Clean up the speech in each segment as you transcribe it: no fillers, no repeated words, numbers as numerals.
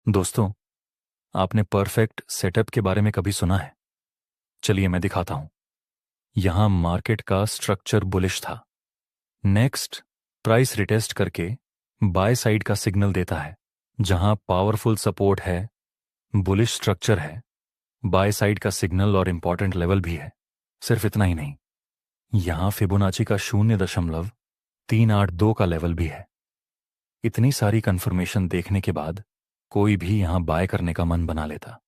दोस्तों, आपने perfect setup के बारे में कभी सुना है? चलिए मैं दिखाता हूं। यहां मार्केट का स्ट्रक्चर बुलिश था। नेक्स्ट, प्राइस रिटेस्ट करके बाय साइड का सिग्नल देता है। जहां पावरफुल सपोर्ट है, बुलिश स्ट्रक्चर है, बाय साइड का सिग्नल और इंपॉर्टेंट लेवल भी है। सिर्फ इतना ही नहीं, यहां फिबोनाची का 0.382 का लेवल भी है। इतनी सारी कंफर्मेशन देखने के बाद कोई भी यहां बाय करने का मन बना लेता।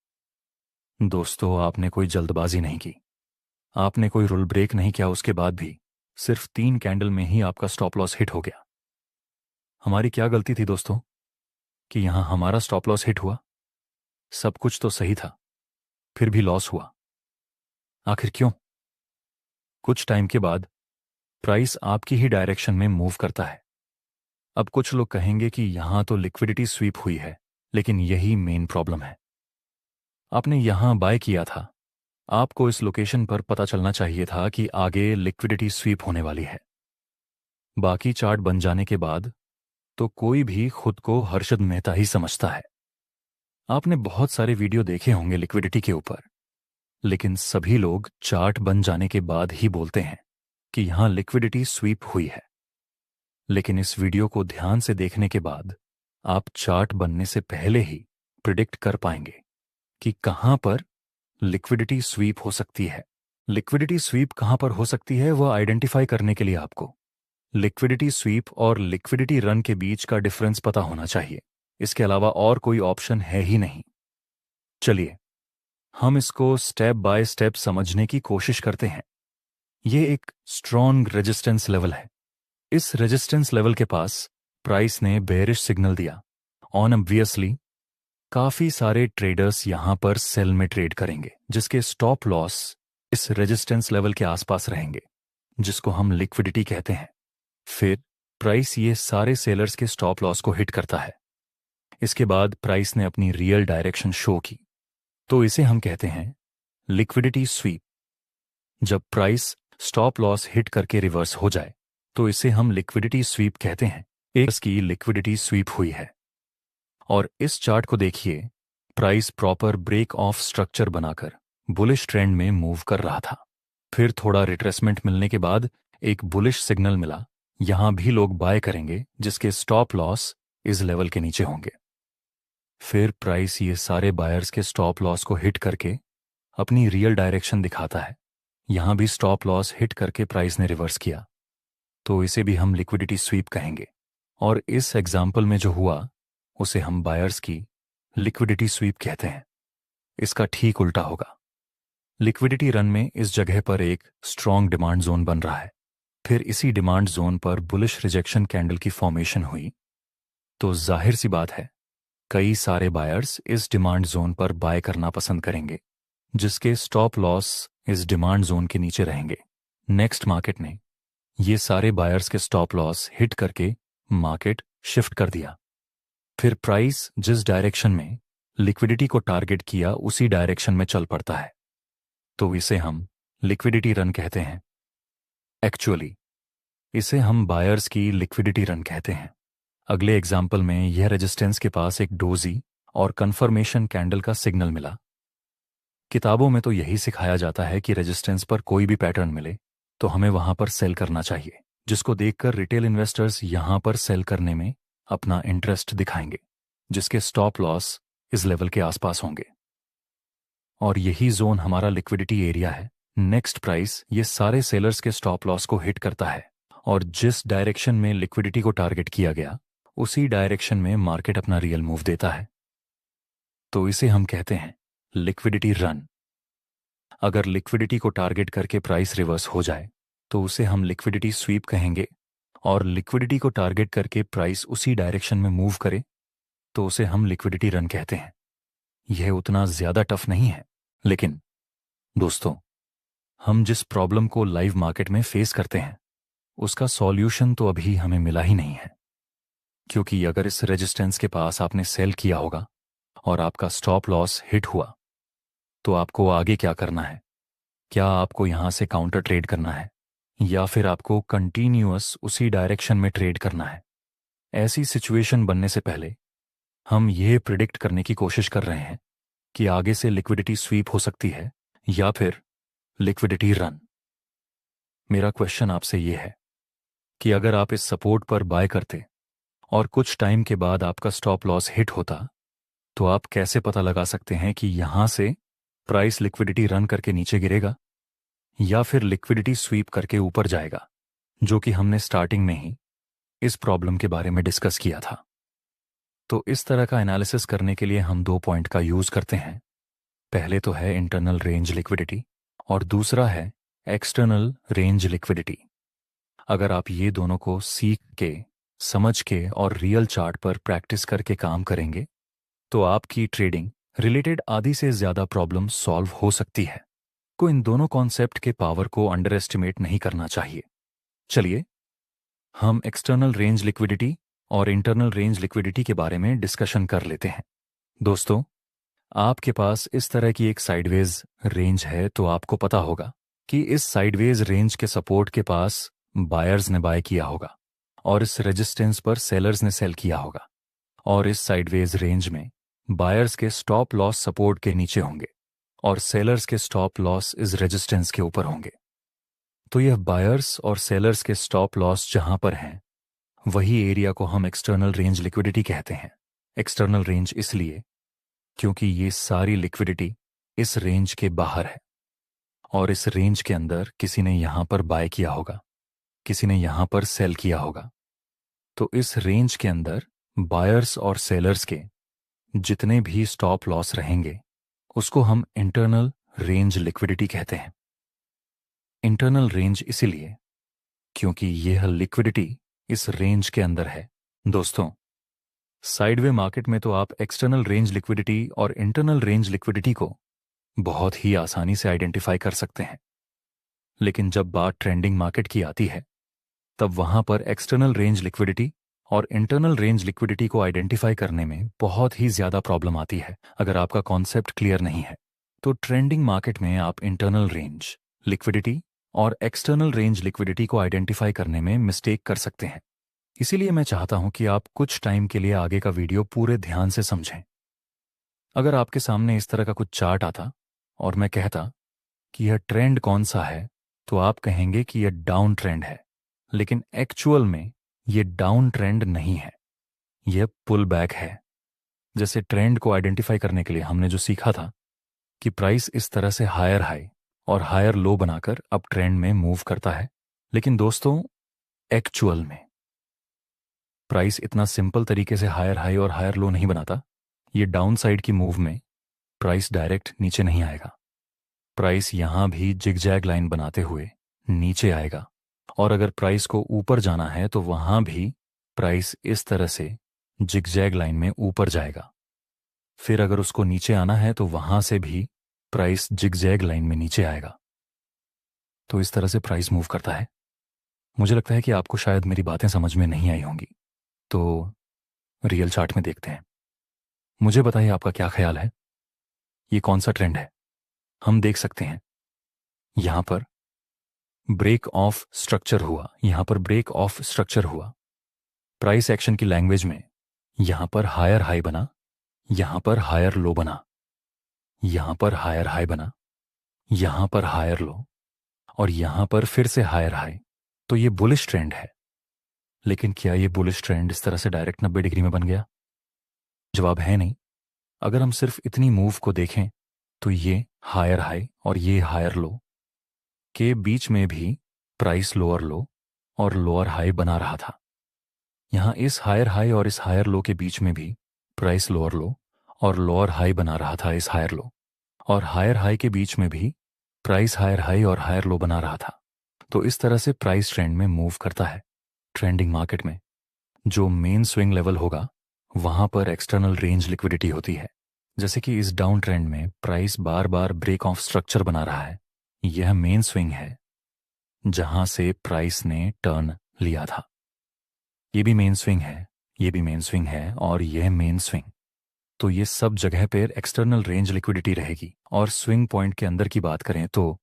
दोस्तों, आपने कोई जल्दबाजी नहीं की, आपने कोई रूल ब्रेक नहीं किया। उसके बाद भी सिर्फ 3 कैंडल में ही आपका स्टॉप लॉस हिट हो गया। हमारी क्या गलती थी दोस्तों कि यहां हमारा स्टॉप लॉस हिट हुआ? सब कुछ तो सही था, फिर भी लॉस हुआ। आखिर क्यों? कुछ टाइम के बाद प्राइस आपकी ही डायरेक्शन में मूव करता है। अब कुछ लोग कहेंगे कि यहां तो लिक्विडिटी स्वीप हुई है, लेकिन यही मेन प्रॉब्लम है। आपने यहां बाय किया था, आपको इस लोकेशन पर पता चलना चाहिए था कि आगे लिक्विडिटी स्वीप होने वाली है। बाकी चार्ट बन जाने के बाद तो कोई भी खुद को हर्षद मेहता ही समझता है। आपने बहुत सारे वीडियो देखे होंगे लिक्विडिटी के ऊपर, लेकिन सभी लोग चार्ट बन जाने के बाद ही बोलते हैं कि यहां लिक्विडिटी स्वीप हुई है। लेकिन इस वीडियो को ध्यान से देखने के बाद आप चार्ट बनने से पहले ही प्रिडिक्ट कर पाएंगे कि कहां पर लिक्विडिटी स्वीप हो सकती है। लिक्विडिटी स्वीप कहां पर हो सकती है, वह आइडेंटिफाई करने के लिए आपको लिक्विडिटी स्वीप और लिक्विडिटी रन के बीच का डिफरेंस पता होना चाहिए। इसके अलावा और कोई ऑप्शन है ही नहीं। चलिए हम इसको स्टेप बाय स्टेप समझने की कोशिश करते हैं। यह एक स्ट्रॉन्ग रेजिस्टेंस लेवल है। इस रेजिस्टेंस लेवल के पास प्राइस ने बेयरिश सिग्नल दिया। ऑब्वियसली काफी सारे ट्रेडर्स यहां पर सेल में ट्रेड करेंगे, जिसके स्टॉप लॉस इस रेजिस्टेंस लेवल के आसपास रहेंगे, जिसको हम लिक्विडिटी कहते हैं। फिर प्राइस ये सारे सेलर्स के स्टॉप लॉस को हिट करता है। इसके बाद प्राइस ने अपनी रियल डायरेक्शन शो की, तो इसे हम कहते हैं लिक्विडिटी स्वीप। जब प्राइस स्टॉप लॉस हिट करके रिवर्स हो जाए तो इसे हम लिक्विडिटी स्वीप कहते हैं। इसकी लिक्विडिटी स्वीप हुई है। और इस चार्ट को देखिए, price proper break of structure बनाकर बुलिश ट्रेंड में मूव कर रहा था। फिर थोड़ा रिट्रेसमेंट मिलने के बाद एक बुलिश सिग्नल मिला। यहां भी लोग बाय करेंगे, जिसके स्टॉप लॉस इस लेवल के नीचे होंगे। फिर प्राइस ये सारे बायर्स के स्टॉप लॉस को हिट करके अपनी रियल डायरेक्शन दिखाता है। यहां भी स्टॉप लॉस हिट करके प्राइस ने रिवर्स किया, तो इसे भी हम लिक्विडिटी स्वीप कहेंगे। और इस एग्जाम्पल में जो हुआ उसे हम बायर्स की लिक्विडिटी स्वीप कहते हैं। इसका ठीक उल्टा होगा। लिक्विडिटी रन में इस जगह पर एक स्ट्रॉन्ग डिमांड जोन बन रहा है। फिर इसी डिमांड जोन पर बुलिश रिजेक्शन कैंडल की फॉर्मेशन हुई, तो जाहिर सी बात है कई सारे बायर्स इस डिमांड जोन पर बाय करना पसंद करेंगे, जिसके स्टॉप लॉस इस डिमांड जोन के नीचे रहेंगे। नेक्स्ट मार्केट ने ये सारे बायर्स के स्टॉप लॉस हिट करके मार्केट शिफ्ट कर दिया। फिर प्राइस जिस डायरेक्शन में लिक्विडिटी को टारगेट किया उसी डायरेक्शन में चल पड़ता है, तो इसे हम लिक्विडिटी रन कहते हैं। एक्चुअली इसे हम बायर्स की लिक्विडिटी रन कहते हैं। अगले एग्जाम्पल में यह रेजिस्टेंस के पास एक डोजी और कंफर्मेशन कैंडल का सिग्नल मिला। किताबों में तो यही सिखाया जाता है कि रेजिस्टेंस पर कोई भी पैटर्न मिले तो हमें वहां पर सेल करना चाहिए, जिसको देखकर रिटेल इन्वेस्टर्स यहां पर सेल करने में अपना इंटरेस्ट दिखाएंगे, जिसके स्टॉप लॉस इस लेवल के आसपास होंगे। और यही जोन हमारा लिक्विडिटी एरिया है। नेक्स्ट प्राइस ये सारे सेलर्स के स्टॉप लॉस को हिट करता है और जिस डायरेक्शन में लिक्विडिटी को टारगेट किया गया उसी डायरेक्शन में मार्केट अपना रियल मूव देता है, तो इसे हम कहते हैं लिक्विडिटी रन। अगर लिक्विडिटी को टारगेट करके प्राइस रिवर्स हो जाए तो उसे हम लिक्विडिटी स्वीप कहेंगे, और लिक्विडिटी को टारगेट करके प्राइस उसी डायरेक्शन में मूव करे तो उसे हम लिक्विडिटी रन कहते हैं। यह उतना ज्यादा टफ नहीं है, लेकिन दोस्तों, हम जिस प्रॉब्लम को लाइव मार्केट में फेस करते हैं उसका सॉल्यूशन तो अभी हमें मिला ही नहीं है। क्योंकि अगर इस रेजिस्टेंस के पास आपने सेल किया होगा और आपका स्टॉप लॉस हिट हुआ, तो आपको आगे क्या करना है? क्या आपको यहां से काउंटर ट्रेड करना है या फिर आपको कंटिन्यूअस उसी डायरेक्शन में ट्रेड करना है? ऐसी सिचुएशन बनने से पहले हम ये प्रिडिक्ट करने की कोशिश कर रहे हैं कि आगे से लिक्विडिटी स्वीप हो सकती है या फिर लिक्विडिटी रन। मेरा क्वेश्चन आपसे ये है कि अगर आप इस सपोर्ट पर बाय करते और कुछ टाइम के बाद आपका स्टॉप लॉस हिट होता, तो आप कैसे पता लगा सकते हैं कि यहां से प्राइस लिक्विडिटी रन करके नीचे गिरेगा या फिर लिक्विडिटी स्वीप करके ऊपर जाएगा, जो कि हमने स्टार्टिंग में ही इस प्रॉब्लम के बारे में डिस्कस किया था। तो इस तरह का एनालिसिस करने के लिए हम 2 पॉइंट का यूज करते हैं। पहले तो है इंटरनल रेंज लिक्विडिटी और दूसरा है एक्सटर्नल रेंज लिक्विडिटी। अगर आप ये दोनों को सीख के, समझ के और रियल चार्ट पर प्रैक्टिस करके काम करेंगे तो आपकी ट्रेडिंग रिलेटेड आधी से ज्यादा प्रॉब्लम सॉल्व हो सकती है। को इन दोनों कॉन्सेप्ट के पावर को अंडर एस्टिमेट नहीं करना चाहिए। चलिए हम एक्सटर्नल रेंज लिक्विडिटी और इंटरनल रेंज लिक्विडिटी के बारे में डिस्कशन कर लेते हैं। दोस्तों, आपके पास इस तरह की एक साइडवेज रेंज है तो आपको पता होगा कि इस साइडवेज रेंज के सपोर्ट के पास बायर्स ने बाय किया होगा और इस रेजिस्टेंस पर सेलर्स ने सेल किया होगा, और इस साइडवेज रेंज में बायर्स के स्टॉप लॉस सपोर्ट के नीचे होंगे और सेलर्स के स्टॉप लॉस इस रेजिस्टेंस के ऊपर होंगे। तो यह बायर्स और सेलर्स के स्टॉप लॉस जहां पर हैं, वही एरिया को हम एक्सटर्नल रेंज लिक्विडिटी कहते हैं। एक्सटर्नल रेंज इसलिए क्योंकि ये सारी लिक्विडिटी इस रेंज के बाहर है और इस रेंज के अंदर किसी ने यहां पर बाय किया होगा, किसी ने यहां पर सेल किया होगा। तो इस रेंज के अंदर बायर्स और सेलर्स के जितने भी स्टॉप लॉस रहेंगे उसको हम इंटरनल रेंज लिक्विडिटी कहते हैं। इंटरनल रेंज इसलिए क्योंकि यह लिक्विडिटी इस रेंज के अंदर है। दोस्तों, साइडवे मार्केट में तो आप एक्सटर्नल रेंज लिक्विडिटी और इंटरनल रेंज लिक्विडिटी को बहुत ही आसानी से आइडेंटिफाई कर सकते हैं, लेकिन जब बात ट्रेंडिंग मार्केट की आती है तब वहां पर एक्सटर्नल रेंज लिक्विडिटी और इंटरनल रेंज लिक्विडिटी को आइडेंटिफाई करने में बहुत ही ज्यादा प्रॉब्लम आती है अगर आपका कॉन्सेप्ट क्लियर नहीं है। तो ट्रेंडिंग मार्केट में आप इंटरनल रेंज लिक्विडिटी और एक्सटर्नल रेंज लिक्विडिटी को आइडेंटिफाई करने में मिस्टेक कर सकते हैं। इसीलिए मैं चाहता हूं कि आप कुछ टाइम के लिए आगे का वीडियो पूरे ध्यान से समझें। अगर आपके सामने इस तरह का कुछ चार्ट आता और मैं कहता कि यह ट्रेंड कौन सा है, तो आप कहेंगे कि यह डाउन ट्रेंड है, लेकिन एक्चुअल में यह डाउन ट्रेंड नहीं है, यह पुल बैक है। जैसे ट्रेंड को आइडेंटिफाई करने के लिए हमने जो सीखा था कि प्राइस इस तरह से हायर हाई और हायर लो बनाकर अब ट्रेंड में मूव करता है, लेकिन दोस्तों एक्चुअल में प्राइस इतना सिंपल तरीके से हायर हाई और हायर लो नहीं बनाता। ये डाउन साइड की मूव में प्राइस डायरेक्ट नीचे नहीं आएगा, प्राइस यहां भी जिगजैग लाइन बनाते हुए नीचे आएगा, और अगर प्राइस को ऊपर जाना है तो वहां भी प्राइस इस तरह से जिगजैग लाइन में ऊपर जाएगा। फिर अगर उसको नीचे आना है तो वहां से भी प्राइस जिगजैग लाइन में नीचे आएगा। तो इस तरह से प्राइस मूव करता है। मुझे लगता है कि आपको शायद मेरी बातें समझ में नहीं आई होंगी, तो रियल चार्ट में देखते हैं। मुझे बताइए आपका क्या ख्याल है, ये कौन सा ट्रेंड है? हम देख सकते हैं यहां पर ब्रेक ऑफ स्ट्रक्चर हुआ, यहां पर ब्रेक ऑफ स्ट्रक्चर हुआ। प्राइस एक्शन की लैंग्वेज में यहां पर हायर हाई बना, यहां पर हायर लो बना, यहां पर हायर हाई बना, यहां पर हायर लो, और यहां पर फिर से हायर हाई। तो ये बुलिश ट्रेंड है। लेकिन क्या ये बुलिश ट्रेंड इस तरह से डायरेक्ट 90 डिग्री में बन गया? जवाब है नहीं। अगर हम सिर्फ इतनी मूव को देखें तो ये हायर हाई और ये हायर लो के बीच में भी प्राइस लोअर लो और लोअर हाई बना रहा था। यहां इस हायर हाई और इस हायर लो के बीच में भी प्राइस लोअर लो और लोअर हाई बना रहा था इस हायर लो, और हायर हाई के बीच में भी प्राइस हायर हाई और हायर लो बना रहा था। तो इस तरह से प्राइस ट्रेंड में मूव करता है। ट्रेंडिंग मार्केट में जो मेन स्विंग लेवल होगा वहां पर एक्सटर्नल रेंज लिक्विडिटी होती है। जैसे कि इस डाउन ट्रेंड में प्राइस बार बार ब्रेक ऑफ स्ट्रक्चर बना रहा है, यह मेन स्विंग है जहां से प्राइस ने टर्न लिया था। ये भी मेन स्विंग है, ये भी मेन स्विंग है, और यह मेन स्विंग। तो ये सब जगह पर एक्सटर्नल रेंज लिक्विडिटी रहेगी। और स्विंग पॉइंट के अंदर की बात करें तो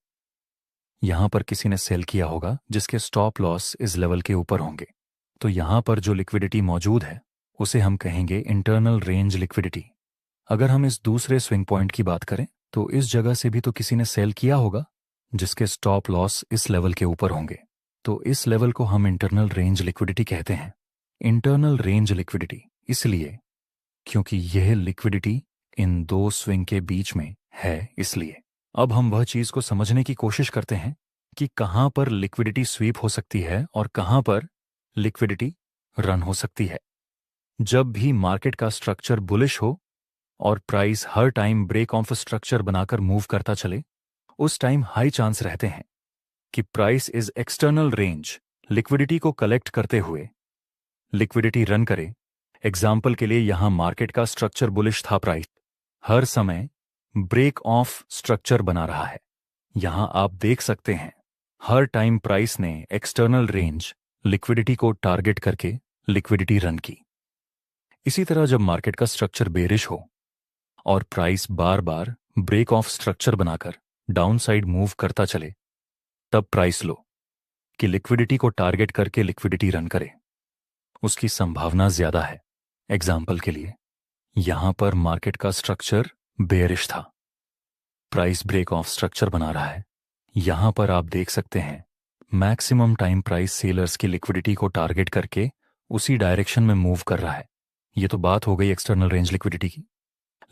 यहां पर किसी ने सेल किया होगा जिसके स्टॉप लॉस इस लेवल के ऊपर होंगे। तो यहां पर जो लिक्विडिटी मौजूद है उसे हम कहेंगे इंटरनल रेंज लिक्विडिटी। अगर हम इस दूसरे स्विंग पॉइंट की बात करें तो इस जगह से भी तो किसी ने सेल किया होगा, जिसके स्टॉप लॉस इस लेवल के ऊपर होंगे। तो इस लेवल को हम इंटरनल रेंज लिक्विडिटी कहते हैं। इंटरनल रेंज लिक्विडिटी इसलिए क्योंकि यह लिक्विडिटी इन दो स्विंग के बीच में है, इसलिए। अब हम वह चीज को समझने की कोशिश करते हैं कि कहां पर लिक्विडिटी स्वीप हो सकती है और कहां पर लिक्विडिटी रन हो सकती है। जब भी मार्केट का स्ट्रक्चर बुलिश हो और प्राइस हर टाइम ब्रेक ऑफ स्ट्रक्चर बनाकर मूव करता चले, उस टाइम हाई चांस रहते हैं कि price is external range liquidity को कलेक्ट करते हुए लिक्विडिटी रन करे। एग्जाम्पल के लिए यहां मार्केट का स्ट्रक्चर बुलिश था, प्राइस हर समय ब्रेक ऑफ स्ट्रक्चर बना रहा है। यहां आप देख सकते हैं हर टाइम प्राइस ने एक्सटर्नल रेंज लिक्विडिटी को टारगेट करके लिक्विडिटी रन की। इसी तरह जब मार्केट का स्ट्रक्चर बेरिश हो और प्राइस बार बार ब्रेक ऑफ स्ट्रक्चर बनाकर डाउन साइड मूव करता चले, तब प्राइस लो कि लिक्विडिटी को टारगेट करके लिक्विडिटी रन करे, उसकी संभावना ज्यादा है। एग्जाम्पल के लिए यहां पर मार्केट का स्ट्रक्चर बेयरिश था, प्राइस ब्रेक ऑफ स्ट्रक्चर बना रहा है। यहां पर आप देख सकते हैं मैक्सिमम टाइम प्राइस सेलर्स की लिक्विडिटी को टारगेट करके उसी डायरेक्शन में मूव कर रहा है। ये तो बात हो गई एक्सटर्नल रेंज लिक्विडिटी की।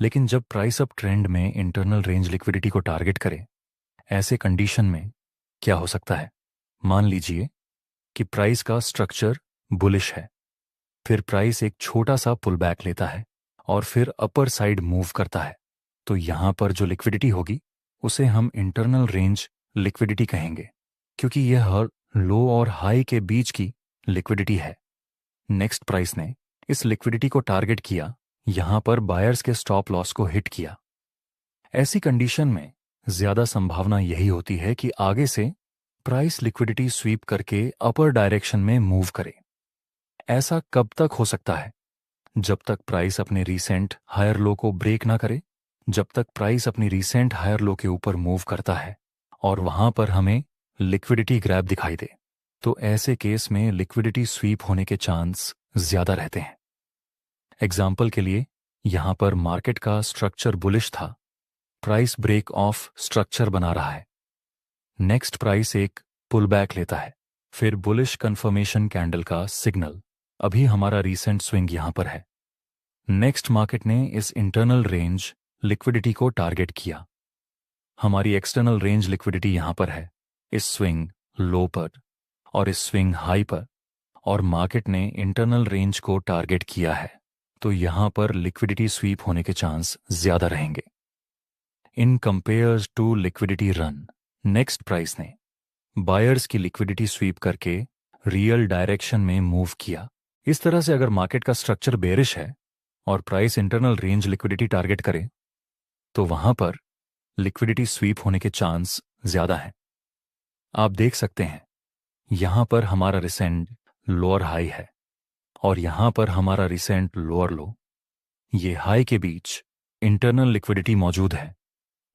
लेकिन जब प्राइस अप ट्रेंड में इंटरनल रेंज लिक्विडिटी को टारगेट करे, ऐसे कंडीशन में क्या हो सकता है? मान लीजिए कि प्राइस का स्ट्रक्चर बुलिश है, फिर प्राइस एक छोटा सा पुल बैक लेता है और फिर अपर साइड मूव करता है, तो यहां पर जो लिक्विडिटी होगी उसे हम इंटरनल रेंज लिक्विडिटी कहेंगे, क्योंकि यह हर लो और हाई के बीच की लिक्विडिटी है। नेक्स्ट प्राइस ने इस लिक्विडिटी को टारगेट किया, यहां पर बायर्स के स्टॉप लॉस को हिट किया। ऐसी कंडीशन में ज्यादा संभावना यही होती है कि आगे से प्राइस लिक्विडिटी स्वीप करके अपर डायरेक्शन में मूव करे। ऐसा कब तक हो सकता है? जब तक प्राइस अपने रीसेंट हायर लो को ब्रेक ना करे, जब तक प्राइस अपनी रीसेंट हायर लो के ऊपर मूव करता है और वहां पर हमें लिक्विडिटी ग्रैब दिखाई दे, तो ऐसे केस में लिक्विडिटी स्वीप होने के चांस ज्यादा रहते हैं। एग्जाम्पल के लिए यहां पर मार्केट का स्ट्रक्चर बुलिश था, प्राइस ब्रेक ऑफ स्ट्रक्चर बना रहा है। नेक्स्ट प्राइस एक पुल बैक लेता है, फिर बुलिश कंफर्मेशन कैंडल का सिग्नल। अभी हमारा रीसेंट स्विंग यहां पर है। नेक्स्ट मार्केट ने इस इंटरनल रेंज लिक्विडिटी को टारगेट किया। हमारी एक्सटर्नल रेंज लिक्विडिटी यहां पर है, इस स्विंग लो पर और इस स्विंग हाई पर, और मार्केट ने इंटरनल रेंज को टारगेट किया है, तो यहां पर लिक्विडिटी स्वीप होने के चांस ज्यादा रहेंगे। In compares to liquidity run, next price ने बायर्स की लिक्विडिटी स्वीप करके रियल डायरेक्शन में मूव किया। इस तरह से अगर मार्केट का स्ट्रक्चर बेरिश है और price internal range liquidity target करे, तो वहां पर लिक्विडिटी स्वीप होने के चांस ज्यादा हैं। आप देख सकते हैं यहां पर हमारा रिसेंट लोअर हाई है और यहां पर हमारा रिसेंट लोअर लो। ये हाई के बीच इंटरनल लिक्विडिटी मौजूद है,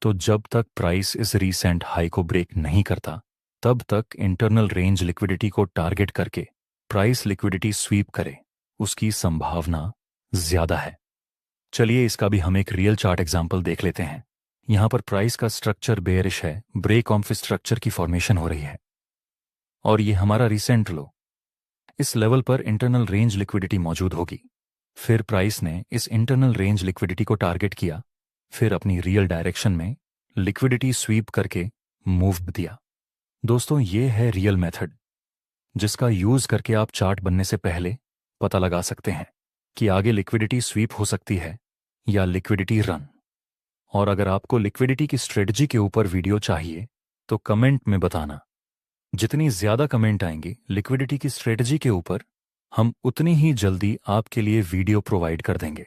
तो जब तक प्राइस इस रीसेंट हाई को ब्रेक नहीं करता, तब तक इंटरनल रेंज लिक्विडिटी को टारगेट करके प्राइस लिक्विडिटी स्वीप करे, उसकी संभावना ज्यादा है। चलिए इसका भी हम एक रियल चार्ट एग्जांपल देख लेते हैं। यहां पर प्राइस का स्ट्रक्चर बेयरिश है, ब्रेक ऑफ स्ट्रक्चर की फॉर्मेशन हो रही है और ये हमारा रिसेंट लो। इस लेवल पर इंटरनल रेंज लिक्विडिटी मौजूद होगी। फिर प्राइस ने इस इंटरनल रेंज लिक्विडिटी को टारगेट किया, फिर अपनी रियल डायरेक्शन में लिक्विडिटी स्वीप करके मूव दिया। दोस्तों, ये है रियल मेथड, जिसका यूज करके आप चार्ट बनने से पहले पता लगा सकते हैं कि आगे लिक्विडिटी स्वीप हो सकती है या लिक्विडिटी रन। और अगर आपको लिक्विडिटी की स्ट्रेटजी के ऊपर वीडियो चाहिए तो कमेंट में बताना। जितनी ज्यादा कमेंट आएंगे लिक्विडिटी की स्ट्रेटजी के ऊपर, हम उतनी ही जल्दी आपके लिए वीडियो प्रोवाइड कर देंगे।